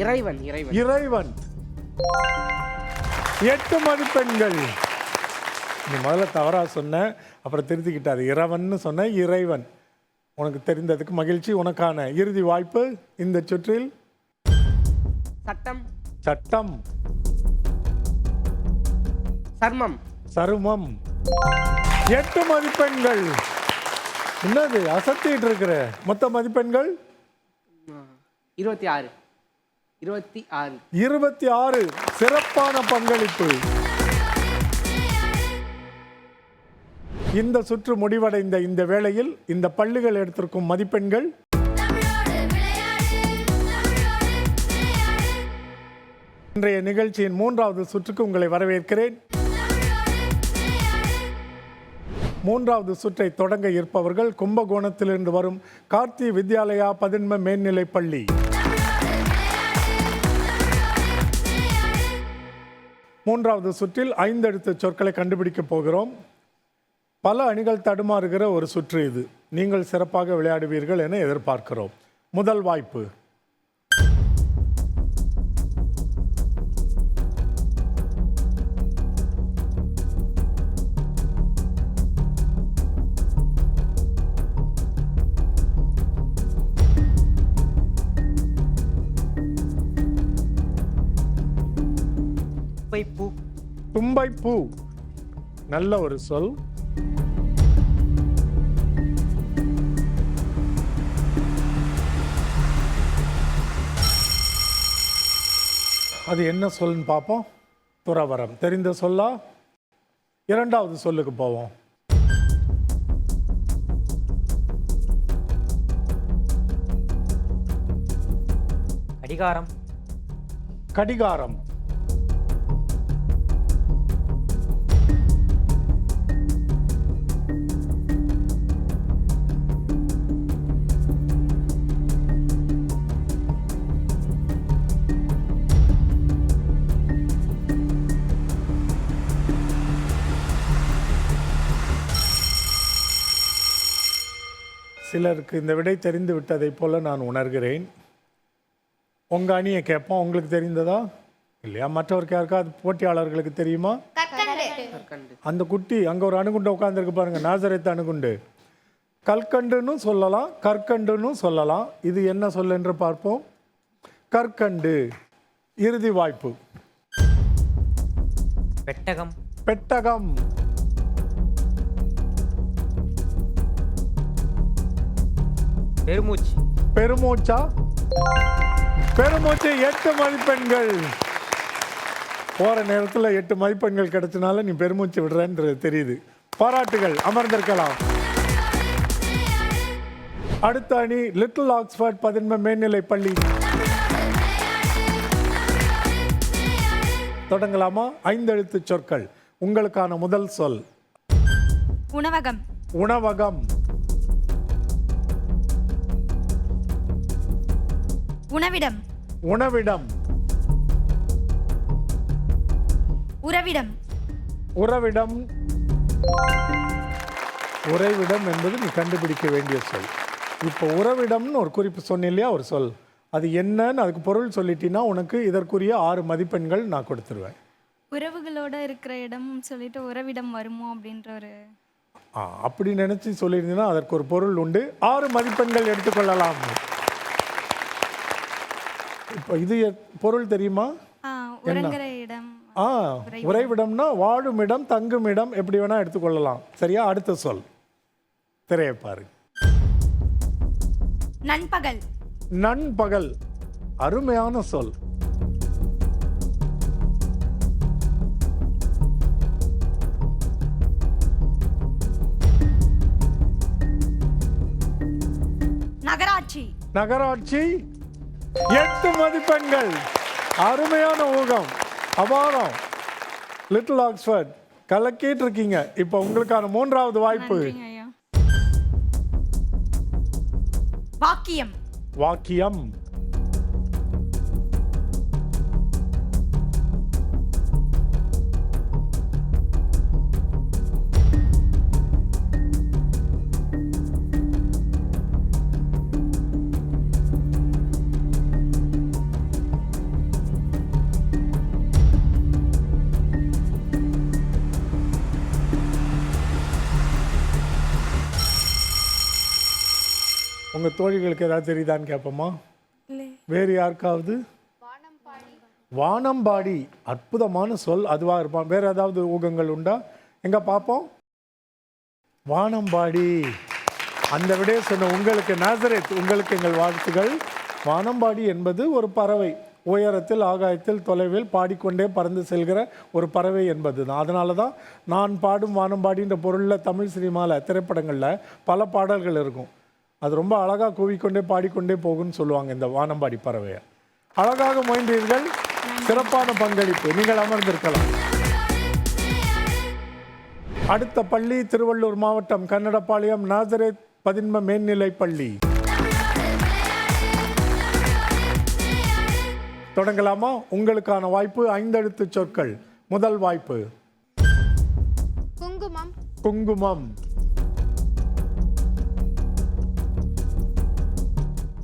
இறைவன். இறைவன். இறைவன். 8 மதிப்பெண்கள். நீ முதல்ல தவறா சொன்ன, அப்புறம் திருத்திக்கிட்டாரு. இரவன்னு சொன்ன, இறைவன். உனக்கு தெரிந்ததுக்கு மகிழ்ச்சி. உனக்கான இறுதி வாய்ப்பு இந்த சுற்றில். சட்டம். சட்டம். சர்மம். சருமம். 8 மதிப்பெண்கள். என்னது அசத்திட்டு இருக்கிற? மொத்த மதிப்பெண்கள் 26. 26. 26. சிறப்பான பங்களிப்பு. இந்த சுற்று முடிவடைந்த இந்த வேளையில் இந்த பள்ளிகள் எடுத்திருக்கும் மதிப்பெண்கள் இன்றைய நிகழ்ச்சியின் 3வது சுற்றுக்கு உங்களை வரவேற்கிறேன். 3வது சுற்றை தொடங்க இருப்பவர்கள் கும்பகோணத்திலிருந்து வரும் கார்த்தி வித்யாலயா பதின்ம மேல்நிலைப் பள்ளி. 3வது சுற்றில் 5 எழுத்து சொற்களை கண்டுபிடிக்க போகிறோம். பல அணிகள் தடுமாறுகிற ஒரு சுற்று இது. நீங்கள் சிறப்பாக விளையாடுவீர்கள் என எதிர்பார்க்கிறோம். முதல் வாய்ப்பு. தும்பைப்பூ. தும்பைப்பூ, நல்ல ஒரு சொல். அது என்ன சொல்லுன்னு பார்ப்போம். துறவரம், தெரிந்த சொல்லா? 2வது சொல்லுக்கு போவோம். கடிகாரம். கடிகாரம். சிலருக்கு இந்த விடை தெரிந்து விட்டதை போல நான் உணர்கிறேன். உங்க அணியை கேட்போம். உங்களுக்கு தெரிந்ததா இல்லையா? மற்றவருக்கு யாருக்காவது போட்டியாளர்களுக்கு தெரியுமா? அந்த குட்டி அங்க ஒரு அணுகுண்டு உட்கார்ந்துருக்கு பாருங்க, நாசரேத் அணுகுண்டு. கல்கண்டுன்னு சொல்லலாம், கற்கண்டுன்னு சொல்லலாம். இது என்ன சொல் என்று பார்ப்போம். கற்கண்டு. இறுதி வாய்ப்பு. பெட்டகம். பெட்டகம். பெருமூச்சு. பெருமூச்சா? பெருமூச்சு 8 மதிப்பெண்கள். போகிற நேரத்தில் 8 மதிப்பெண்கள் கிடைச்சனால நீ பெருமூச்சு விடுறன்றது தெரியுது. பாராட்டுகள், அமர்ந்திருக்கலாம். அடுத்த அணி லிட்டில் ஆக்ஸ்ஃபோர்ட் பதின்ம மேல்நிலை பள்ளி. தொடங்கலாமா? 5 எழுத்து சொற்கள். உங்களுக்கான முதல் சொல் உணவகம். உணவகம். உணவிடம். உணவிடம். உறவிடம். உறவிடம். உறைவிடம் என்பது நீ கண்டுபிடிக்க வேண்டிய சொல். இப்போ உறவிடம்னு ஒரு குறிப்பு சொன்ன இல்லையா, ஒரு சொல், அது என்னன்னு அதுக்கு பொருள் சொல்லிட்டீங்கன்னா உனக்கு இதற்குரிய 6 மதிப்பெண்கள் நான் கொடுத்துருவேன். உறவுகளோட இருக்கிற இடம் சொல்லிட்டு உறவிடம் வருமோ அப்படின்ற ஒரு அப்படி நினச்சி சொல்லியிருந்தீங்கன்னா அதற்கு ஒரு பொருள் உண்டு. 6 மதிப்பெண்கள் எடுத்துக்கொள்ளலாம். இப்போ இது பொருள் தெரியுமா? உறங்குற இடம். உறைவிடம்னா வாழும் இடம், தங்கும் இடம், எப்படி வேணா எடுத்துக்கொள்ளலாம். சரியா? அடுத்த சொல் திரையை பாரு. நண்பகல். நண்பகல். அருமையான சொல். நகராட்சி. நகராட்சி. 8 மதிப்பெண்கள். அருமையான ஊகம், அபாரம். லிட்டில் ஆக்ஸ்ஃபோர்ட் கலக்கிட்டு இருக்கீங்க. இப்போ உங்களுக்கான 3வது வாய்ப்பு. வாக்கியம். வாக்கியம். உங்கள் தோழிகளுக்கு ஏதாவது தெரியுதான்னு கேட்போமா? வேறு யாருக்காவது? வானம்பாடி. அற்புதமான சொல். அதுவாக இருப்பான். வேறு ஏதாவது ஊகங்கள் உண்டா? எங்கே பார்ப்போம். வானம்பாடி. அந்த விடையை சொன்ன உங்களுக்கு நாசரேத், உங்களுக்கு எங்கள் வாழ்த்துகள். வானம்பாடி என்பது ஒரு பறவை. உயரத்தில், ஆகாயத்தில், தொலைவில் பாடிக்கொண்டே பறந்து செல்கிற ஒரு பறவை என்பது தான். அதனால தான் நான் பாடும் வானம்பாடின்ற பொருளில் தமிழ் சினிமாவில், திரைப்படங்களில் பல பாடல்கள் இருக்கும். அது ரொம்ப அழகாக கூவிக்கொண்டே பாடிக்கொண்டே போகும்னு சொல்லுவாங்க இந்த வானம்பாடி பறவையை. அழகாக முயன்றீர்கள். சிறப்பான பங்களிப்பு. நீங்கள் அமர்ந்திருக்கலாம். அடுத்த பள்ளி திருவள்ளூர் மாவட்டம் கன்னடப்பாளையம் நாசரேத் பதின்ம மேல்நிலை பள்ளி. தொடங்கலாமா? உங்களுக்கான வாய்ப்பு 5 எழுத்து சொற்கள். முதல் வாய்ப்பு குங்குமம். குங்குமம்.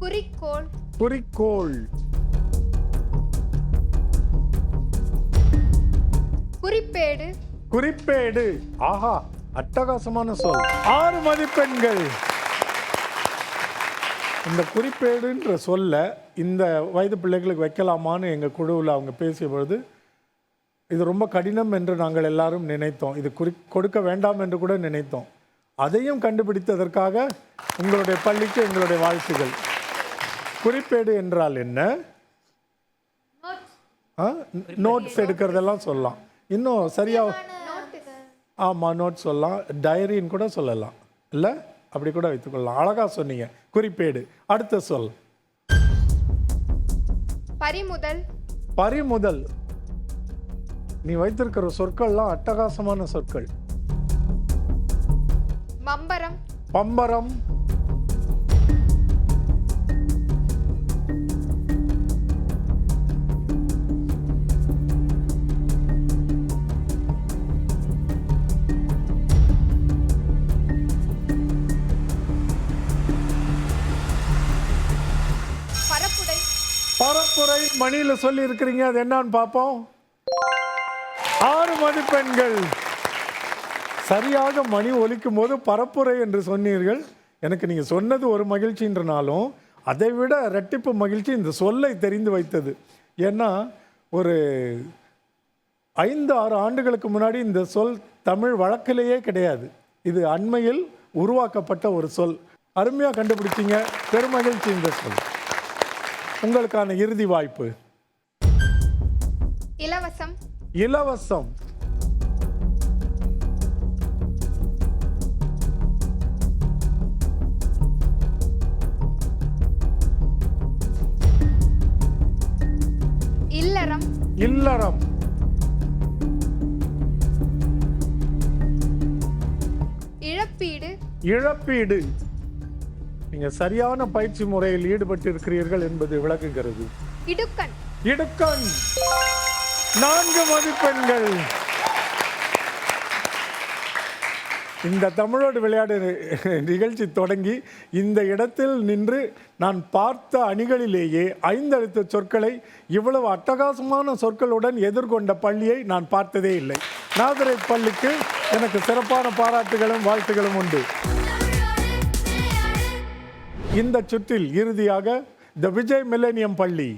குறிக்கோள். குறிக்கோள். குறிப்பேடு. குறிப்பேடு. ஆஹா, அட்டகாசமான சொல். 6 மதிப்பெண்கள். இந்த குறிப்பேடுன்ற சொல்ல இந்த வயது பிள்ளைகளுக்கு வைக்கலாமான்னு எங்கள் குழுவில் அவங்க பேசிய பொழுது இது ரொம்ப கடினம் என்று நாங்கள் எல்லாரும் நினைத்தோம். இது கொடுக்க வேண்டாம் என்று கூட நினைத்தோம். அதையும் கண்டுபிடித்ததற்காக உங்களுடைய பள்ளிக்கு எங்களுடைய வாழ்த்துகள். குறிப்பேடு என்றால் என்ன? நோட்ஸ் எடுக்கிறதெல்லாம் சொல்லலாம். இன்னும் சரியா? ஆமாம், நோட்ஸ் சொல்லலாம், டைரின்னு கூட சொல்லலாம், இல்லை அப்படி கூட வைத்துக்கொள்ளலாம். அழகாக சொன்னீங்க. குறிப்பேடு. அடுத்த சொல் பறிமுதல். பறிமுதல். நீ வைத்திருக்கிற சொற்கள்லாம் அட்டகாசமான சொற்கள். பம்பரம். பம்பரம். பரப்புரை. மணியில் சொல்லி இருக்கிறீங்க, அது என்னன்னு பார்ப்போம். 6 மதிப்பெண்கள். சரியாக மணி ஒலிக்கும் போது பரப்புரை என்று சொன்னீர்கள். எனக்கு நீங்கள் சொன்னது ஒரு மகிழ்ச்சின்றனாலும் அதை விட இரட்டிப்பு மகிழ்ச்சி இந்த சொல்லை தெரிந்து வைத்தது. ஏன்னா ஒரு 5-6 ஆண்டுகளுக்கு முன்னாடி இந்த சொல் தமிழ் வழக்கிலேயே கிடையாது. இது அண்மையில் உருவாக்கப்பட்ட ஒரு சொல். அருமையாக கண்டுபிடிச்சிங்க. பெருமகிழ்ச்சி இந்த சொல். உங்களுக்கான இறுதி வாய்ப்பு. இலவசம். இலவசம். இல்லறம். இல்லறம். இழப்பீடு. இழப்பீடு. நீங்க சரியான பயிற்சி முறையில் ஈடுபட்டு இருக்கிறீர்கள் என்பது விளக்குகிறது. இடுக்கண். இடுக்கண். 4 மதிப்பெண்கள். இந்த தமிழோடு விளையாடு நிகழ்ச்சி தொடங்கி இந்த இடத்தில் நின்று நான் பார்த்த அணிகளிலேயே 5 எழுத்து சொற்களை இவ்வளவு அட்டகாசமான சொற்களுடன் எதிர்கொண்ட பள்ளியை நான் பார்த்ததே இல்லை. நாதரேத் பள்ளிக்கு எனக்கு சிறப்பான பாராட்டுகளும் வாழ்த்துகளும் உண்டு. இந்த சுற்றில் இறுதியாக தி விஜய் மில்லேனியம் பள்ளி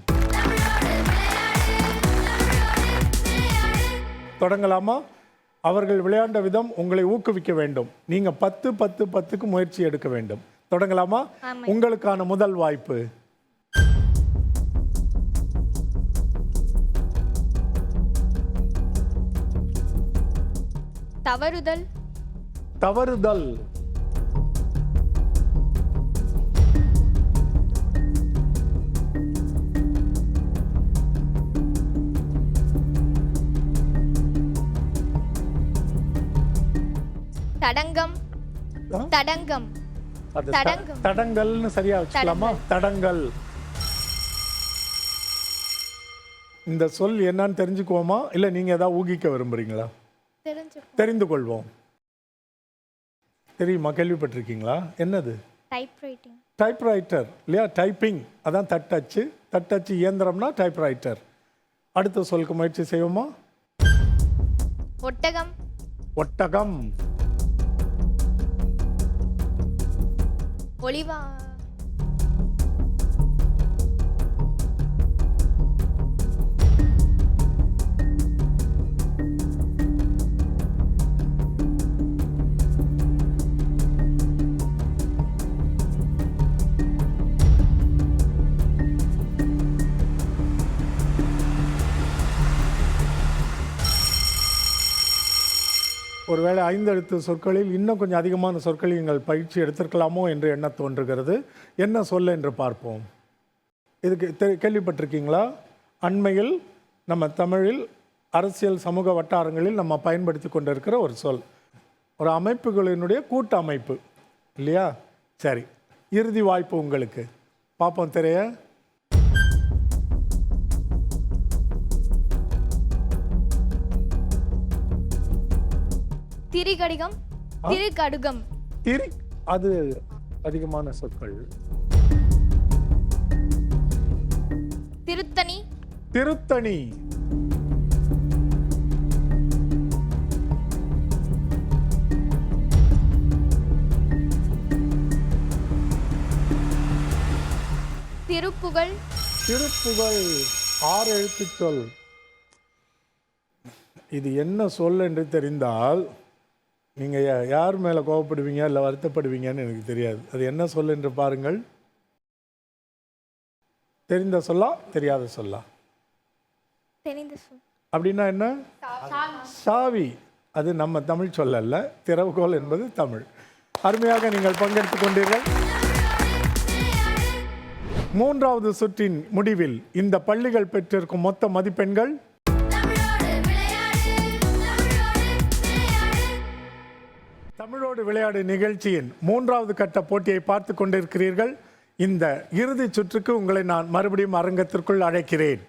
தொடங்கலாமா? அவர்கள் விளையாண்ட விதம் உங்களை ஊக்குவிக்க வேண்டும். நீங்க 10 10 10க்கு முயற்சி எடுக்க வேண்டும். தொடங்கலாமா? உங்களுக்கான முதல் வாய்ப்பு. தவறுதல். தவறுதல். தடங்கம். தடங்கம். அது தடங்கல்னு சரியா வச்சுக்கலாமா? தடங்கல். இந்த சொல் என்னன்னு தெரிஞ்சுக்குவோமா, இல்ல நீங்க ஏதாவது ஊகிக்க விரும்புறீங்களா? தெரிந்து கொள்வோம். தெரியுமா? கேள்விப்பட்டிருக்கீங்களா? என்னது? டைப்ரைட்டிங். டைப்ரைட்டர் இல்லையா? டைப்பிங் அதான் தட்டச்சு. தட்டச்சு இயந்திரம்னா டைப்ரைட்டர். அடுத்த சொல்லுக்கு முயற்சி செய்வோமா? ஒட்டகம். ஒட்டகம். ஒளிவா. ஒருவேளை 5 எழுத்து சொற்களில் இன்னும் கொஞ்சம் அதிகமான சொற்களில் நீங்கள் பயிற்சி எடுத்திருக்கலாமோ என்று எண்ண தோன்றுகிறது. என்ன சொல்ல என்று பார்ப்போம். இதுக்கு கேள்விப்பட்டிருக்கீங்களா? அண்மையில் நம்ம தமிழில் அரசியல் சமூக வட்டாரங்களில் நம்ம பயன்படுத்தி கொண்டிருக்கிற ஒரு சொல். ஒரு அமைப்புகளினுடைய கூட்டு அமைப்பு இல்லையா? சரி, இறுதி வாய்ப்பு உங்களுக்கு. பார்ப்போம் திரைய. திரிகடிகம். திருக்கடுகம். திரி அது அதிகமான சொற்கள். திருத்தணி. திருத்தணி. திருப்புகழ். திருப்புகழ் 6 எழுத்து சொல். இது என்ன சொல் என்று தெரிந்தால் நீங்கள் யார் மேலே கோவப்படுவீங்க இல்லை வருத்தப்படுவீங்கன்னு எனக்கு தெரியாது. அது என்ன சொல் என்று பாருங்கள். தெரிந்த சொல்லா தெரியாத சொல்லா? தெரிந்த சொல். அப்படின்னா என்ன? சாவி. அது நம்ம தமிழ் சொல்லல்ல, திறவுகோல் என்பது தமிழ். அருமையாக நீங்கள் பங்கெடுத்து கொண்டீர்கள். 3வது சுற்றின் முடிவில் இந்த பள்ளிகள் பெற்றிருக்கும் மொத்த மதிப்பெண்கள் தமிழோடு விளையாடு நிகழ்ச்சியின் 3வது கட்ட போட்டியை பார்த்து கொண்டிருக்கிறீர்கள். இந்த இறுதி சுற்றுக்கு உங்களை நான் மறுபடியும் அரங்கத்திற்குள் அழைக்கிறேன்.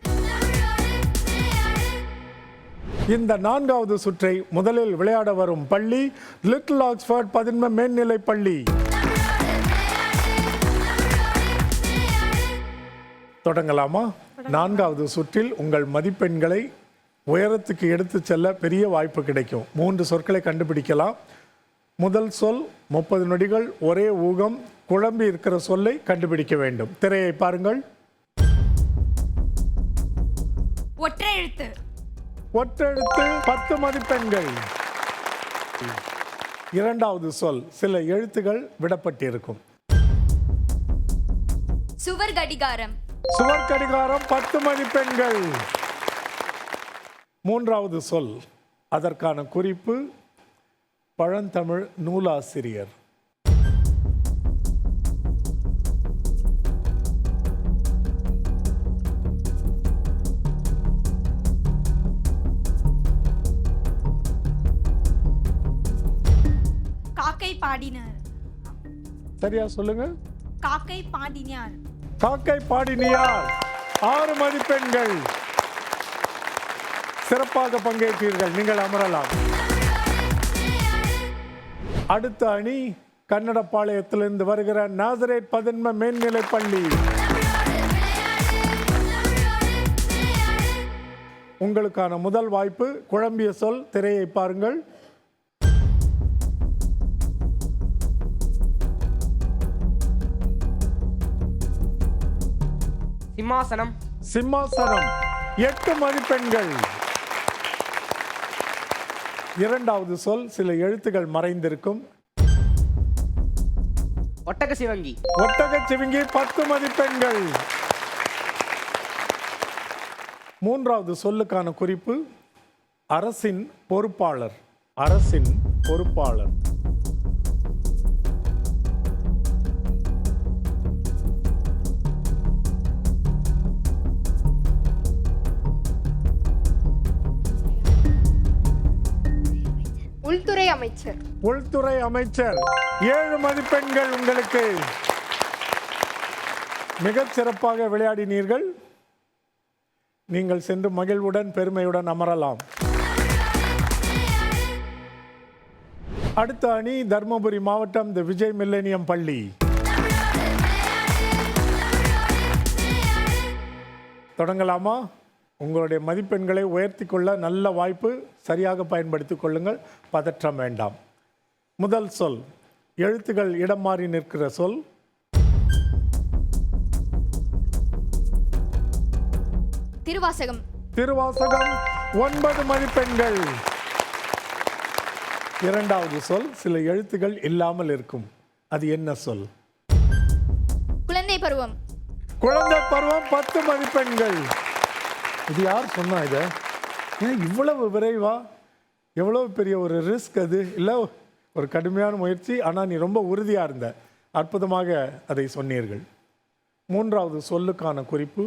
இந்த 4வது சுற்றை முதலில் விளையாட வரும் பள்ளி லிட்டில் ஆக்ஸ்ஃபோர்ட் 11 மேல்நிலை பள்ளி. தொடங்கலாமா? 4வது சுற்றில் உங்கள் மதிப்பெண்களை உயரத்துக்கு எடுத்து செல்ல பெரிய வாய்ப்பு கிடைக்கும். 3 சொற்களை கண்டுபிடிக்கலாம். முதல் சொல் 30 நொடிகள், ஒரே ஊகம், குழம்பி இருக்கிற சொல்லை கண்டுபிடிக்க வேண்டும். திரையை பாருங்கள். ஒற்றை எழுத்து. ஒற்றெழுத்து 10 மதிப்பெண்கள். 2வது சொல் சில எழுத்துகள் விடப்பட்டிருக்கும். சுவர் கடிகாரம். சுவர் கடிகாரம் 10 மதிப்பெண்கள். மூன்றாவது சொல், அதற்கான குறிப்பு பழந்தமிழ் நூலாசிரியர். காக்கை பாடினார். சரியா சொல்லுங்க. காக்கை பாடினார். காக்கை பாடினியார் 6 மதிப்பெண்கள். சிறப்பாக பங்கேற்றீர்கள், நீங்கள் அமரலாம். அடுத்த அணி கன்னடப்பாளையத்திலிருந்து வருகிற நாசரேத் பதன்ம மேல்நிலைப் பள்ளி. உங்களுக்கான முதல் வாய்ப்பு, குழம்பிய சொல். திரையை பாருங்கள். சிம்மாசனம். சிம்மாசனம் 8 மதிப்பெண்கள். இரண்டாவது சொல், சில எழுத்துக்கள் மறைந்திருக்கும். ஒட்டக சிவங்கி. ஒட்டக சிவிங்கி 10 மதிப்பெண்கள். மூன்றாவது சொல்லுக்கான குறிப்பு அரசின் பொறுப்பாளர். அரசின் பொறுப்பாளர். உள்துறை அமைச்சர். உள்துறை அமைச்சர் 7 மதிப்பெண்கள் உங்களுக்கு. மிகச் சிறப்பாக விளையாடினீர்கள். நீங்கள் சென்று மகிழ்வுடன் பெருமையுடன் அமரலாம். அடுத்த அணி தர்மபுரி மாவட்டம் தி விஜய் மில்லேனியம் பள்ளி. தொடங்கலாமா? உங்களுடைய மதிப்பெண்களை உயர்த்தி கொள்ள நல்ல வாய்ப்பு, சரியாக பயன்படுத்திக் கொள்ளுங்கள், பதற்றம் வேண்டாம். முதல் சொல், எழுத்துக்கள் இடம் மாறி நிற்கிற சொல். திருவாசகம். திருவாசகம் 9 மதிப்பெண்கள். இரண்டாவது சொல், சில எழுத்துக்கள் இல்லாமல் இருக்கும். அது என்ன சொல்? குழந்தை பருவம். குழந்தை பருவம் 10 மதிப்பெண்கள். இது யார் சொன்னா? இதை ஏன் இவ்வளவு விரைவா? எவ்வளவு பெரிய ஒரு ரிஸ்க் அது இல்லை, ஒரு கடுமையான முயற்சி. ஆனால் நீ ரொம்ப உறுதியாக இருந்த, அற்புதமாக அதை சொன்னீர்கள். மூன்றாவது சொல்லுக்கான குறிப்பு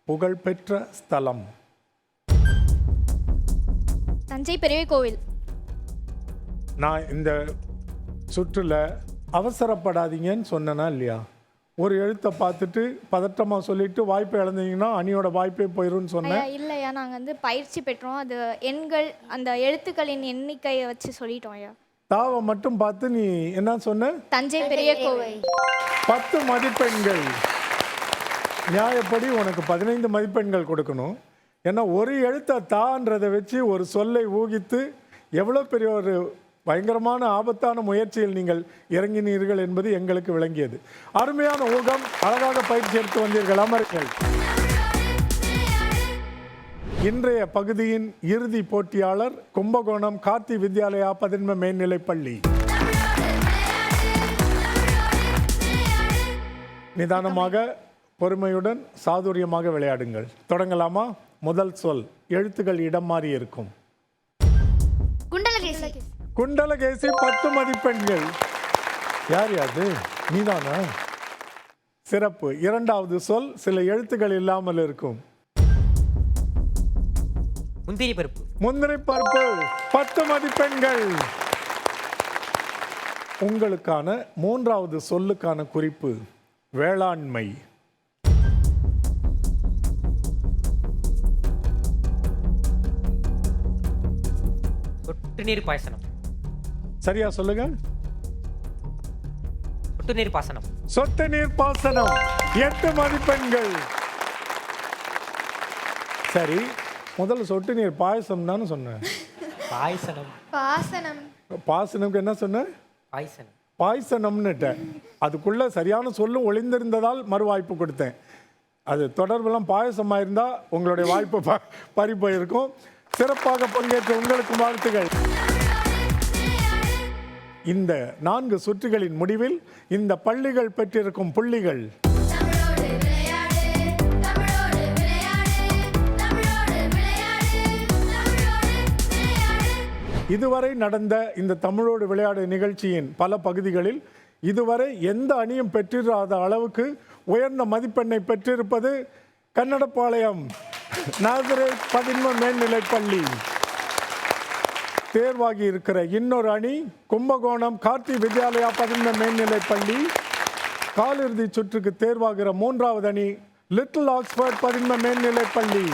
புகழ்பெற்ற ஸ்தலம். தஞ்சை பெரிய கோவில். நான் இந்த சுற்றுல அவசரப்படாதீங்கன்னு சொன்னேனா இல்லையா? ஒரு எழுத்தை பார்த்துட்டு பதட்டமாக சொல்லிட்டு வாய்ப்பை இழந்தீங்கன்னா அணியோட வாய்ப்பே போயிடும்னு சொன்னேன். இல்லையா, நாங்கள் வந்து பயிற்சி பெற்றோம். அது எண்கள், அந்த எழுத்துக்களின் எண்ணிக்கையை வச்சு சொல்லிட்டோம் ஐயா. தாவை மட்டும் பார்த்து நீ என்ன சொன்ன? தஞ்சை பெரிய கோவில். 10 மதிப்பெண்கள். நியாயப்படி உனக்கு 15 மதிப்பெண்கள் கொடுக்கணும். ஏன்னா ஒரு எழுத்தை தான்றதை வச்சு ஒரு சொல்லை ஊகித்து எவ்வளோ பெரிய ஒரு பயங்கரமான ஆபத்தான முயற்சியில் நீங்கள் இறங்கினீர்கள் என்பது எங்களுக்கு விளங்கியது. அருமையான ஊகம், அழகாக பயிற்சி எடுத்து வந்தீர்கள், அமருங்கள். இன்றைய பகுதியின் இறுதி போட்டியாளர் கும்பகோணம் கார்த்தி வித்யாலயா பதன்ம மேல்நிலைப் பள்ளி. நிதானமாக, பொறுமையுடன், சாதுரியமாக விளையாடுங்கள். தொடங்கலாமா? முதல் சொல், எழுத்துக்கள் இடம் மாறி இருக்கும். குண்டலகேசி. குண்டலகேசி 10 மதிப்பெண்கள். யார் யாது? நீதானா? சிறப்பு. இரண்டாவது சொல், சில எழுத்துக்கள் இல்லாமல் இருக்கும். முந்திரி பருப்பு. முந்திரி பருப்பு 10 மதிப்பெண்கள். உங்களுக்கான மூன்றாவது சொல்லுக்கான குறிப்பு வேளாண்மை. சொட்டு நீர் பாசனம். சரியா சொல்லுங்க. சொட்டு நீர் பாசனம். சொட்டு நீர் பாசனம் 8 மதிப்பெண்கள். சரி, முதல்ல சொட்டு நீர் பாயசம் தானே சொன்னேன். பாய்சனம். பாசனம். பாசனம்க்கு என்ன சொன்ன? பாய்சனம். பாய்சனம்னுட்டேன். அதுக்குள்ள சரியான சொல்லும் ஒளிந்திருந்ததால் மறுவாய்ப்பு கொடுத்தேன். அது தொடர்பெல்லாம் பாயசமாக இருந்தால் உங்களுடைய வாய்ப்பு பறி போயிருக்கும். சிறப்பாக பங்கேற்ற உங்களுக்கு வாழ்த்துகள். இந்த 4 சுற்றுகளின் முடிவில் இந்த பள்ளிகள் பெற்றிருக்கும் புள்ளிகள் இதுவரை நடந்த இந்த தமிழோடு விளையாடு நிகழ்ச்சியின் பல பகுதிகளில் இதுவரை எந்த அணியும் பெற்றிராத அளவுக்கு உயர்ந்த மதிப்பெண்ணை பெற்றிருப்பது கன்னடப்பாளையம் நாசரேத் பதின்ம மேல்நிலைப்பள்ளி. தேர்வாகி இருக்கிற இன்னொரு அணி கும்பகோணம் கார்த்தி வித்யாலயா பதின்ம மேல்நிலைப்பள்ளி. காலிறுதி சுற்றுக்கு தேர்வாகிற மூன்றாவது அணி லிட்டில் ஆக்ஸ்போர்ட் பதின்ம மேல்நிலைப்பள்ளி.